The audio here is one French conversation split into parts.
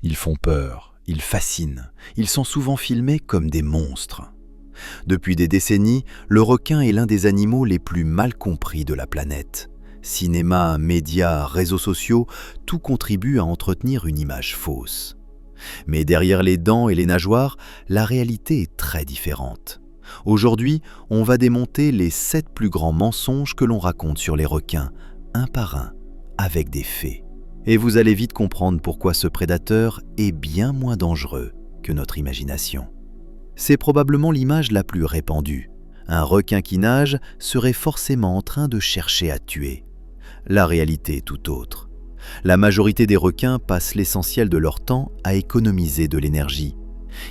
Ils font peur, ils fascinent, ils sont souvent filmés comme des monstres. Depuis des décennies, le requin est l'un des animaux les plus mal compris de la planète. Cinéma, médias, réseaux sociaux, tout contribue à entretenir une image fausse. Mais derrière les dents et les nageoires, la réalité est très différente. Aujourd'hui, on va démonter les 7 plus grands mensonges que l'on raconte sur les requins, un par un, avec des faits. Et vous allez vite comprendre pourquoi ce prédateur est bien moins dangereux que notre imagination. C'est probablement l'image la plus répandue. Un requin qui nage serait forcément en train de chercher à tuer. La réalité est tout autre. La majorité des requins passent l'essentiel de leur temps à économiser de l'énergie.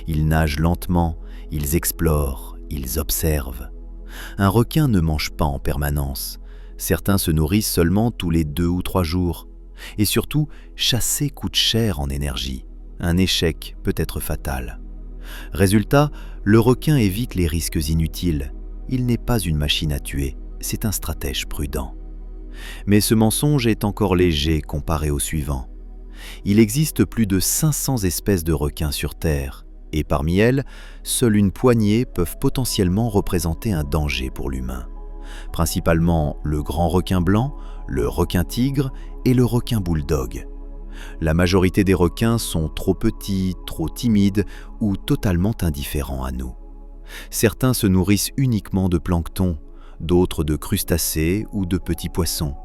Ils nagent lentement, ils explorent, ils observent. Un requin ne mange pas en permanence. Certains se nourrissent seulement tous les 2 ou 3 jours. Et surtout, chasser coûte cher en énergie. Un échec peut être fatal. Résultat, le requin évite les risques inutiles. Il n'est pas une machine à tuer, c'est un stratège prudent. Mais ce mensonge est encore léger comparé au suivant. Il existe plus de 500 espèces de requins sur Terre, et parmi elles, seule une poignée peuvent potentiellement représenter un danger pour l'humain. Principalement le grand requin blanc, le requin tigre et le requin bulldog. La majorité des requins sont trop petits, trop timides ou totalement indifférents à nous. Certains se nourrissent uniquement de plancton, d'autres de crustacés ou de petits poissons.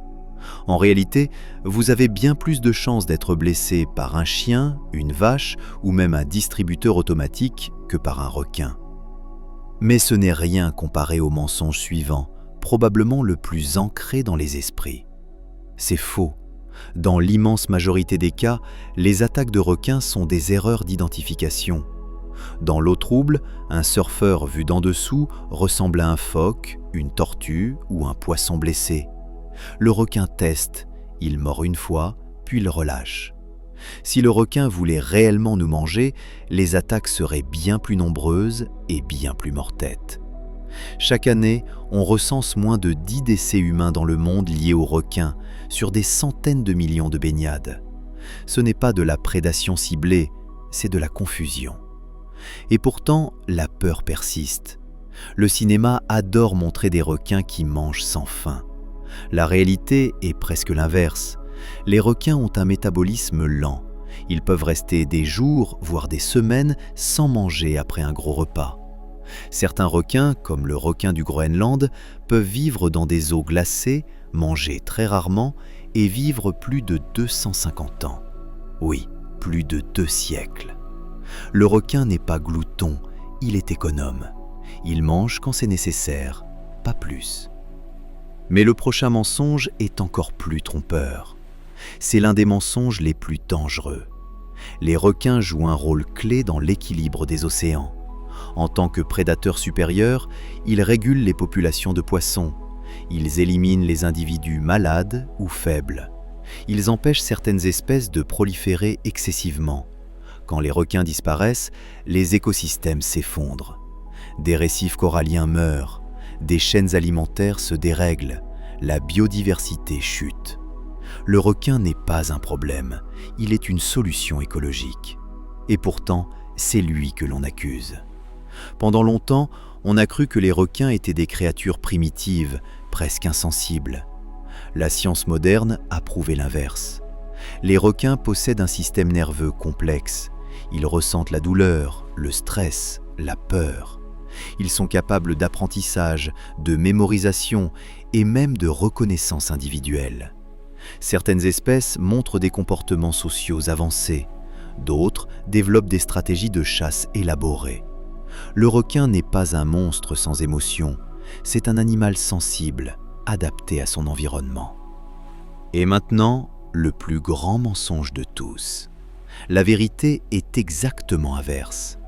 En réalité, vous avez bien plus de chances d'être blessé par un chien, une vache ou même un distributeur automatique que par un requin. Mais ce n'est rien comparé au mensonge suivant, probablement le plus ancré dans les esprits. C'est faux. Dans l'immense majorité des cas, les attaques de requins sont des erreurs d'identification. Dans l'eau trouble, un surfeur vu d'en dessous ressemble à un phoque, une tortue ou un poisson blessé. Le requin teste, il mord une fois, puis il relâche. Si le requin voulait réellement nous manger, les attaques seraient bien plus nombreuses et bien plus mortelles. Chaque année, on recense moins de 10 décès humains dans le monde liés aux requins, sur des centaines de millions de baignades. Ce n'est pas de la prédation ciblée, c'est de la confusion. Et pourtant, la peur persiste. Le cinéma adore montrer des requins qui mangent sans faim. La réalité est presque l'inverse. Les requins ont un métabolisme lent. Ils peuvent rester des jours, voire des semaines, sans manger après un gros repas. Certains requins, comme le requin du Groenland, peuvent vivre dans des eaux glacées, manger très rarement et vivre plus de 250 ans. Oui, plus de 2 siècles. Le requin n'est pas glouton, il est économe. Il mange quand c'est nécessaire, pas plus. Mais le prochain mensonge est encore plus trompeur. C'est l'un des mensonges les plus dangereux. Les requins jouent un rôle clé dans l'équilibre des océans. En tant que prédateurs supérieurs, ils régulent les populations de poissons. Ils éliminent les individus malades ou faibles. Ils empêchent certaines espèces de proliférer excessivement. Quand les requins disparaissent, les écosystèmes s'effondrent. Des récifs coralliens meurent, des chaînes alimentaires se dérèglent, la biodiversité chute. Le requin n'est pas un problème, il est une solution écologique. Et pourtant, c'est lui que l'on accuse. Pendant longtemps, on a cru que les requins étaient des créatures primitives, presque insensibles. La science moderne a prouvé l'inverse. Les requins possèdent un système nerveux complexe. Ils ressentent la douleur, le stress, la peur. Ils sont capables d'apprentissage, de mémorisation et même de reconnaissance individuelle. Certaines espèces montrent des comportements sociaux avancés. D'autres développent des stratégies de chasse élaborées. Le requin n'est pas un monstre sans émotion, c'est un animal sensible, adapté à son environnement. Et maintenant, le plus grand mensonge de tous. La vérité est exactement inverse.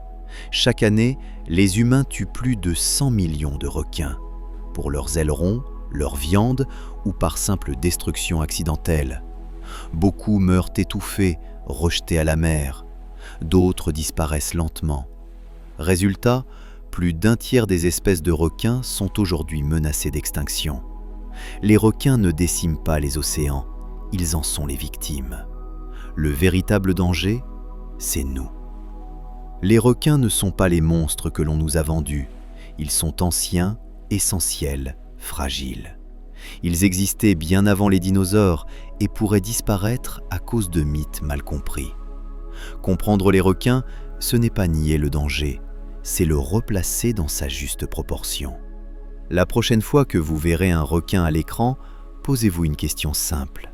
Chaque année, les humains tuent plus de 100 millions de requins, pour leurs ailerons, leur viande ou par simple destruction accidentelle. Beaucoup meurent étouffés, rejetés à la mer. D'autres disparaissent lentement. Résultat, plus d'un tiers des espèces de requins sont aujourd'hui menacées d'extinction. Les requins ne déciment pas les océans, ils en sont les victimes. Le véritable danger, c'est nous. Les requins ne sont pas les monstres que l'on nous a vendus. Ils sont anciens, essentiels, fragiles. Ils existaient bien avant les dinosaures et pourraient disparaître à cause de mythes mal compris. Comprendre les requins, ce n'est pas nier le danger, c'est le replacer dans sa juste proportion. La prochaine fois que vous verrez un requin à l'écran, posez-vous une question simple.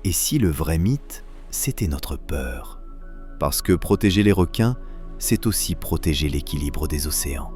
Et si le vrai mythe, c'était notre peur? Parce que protéger les requins, c'est aussi protéger l'équilibre des océans.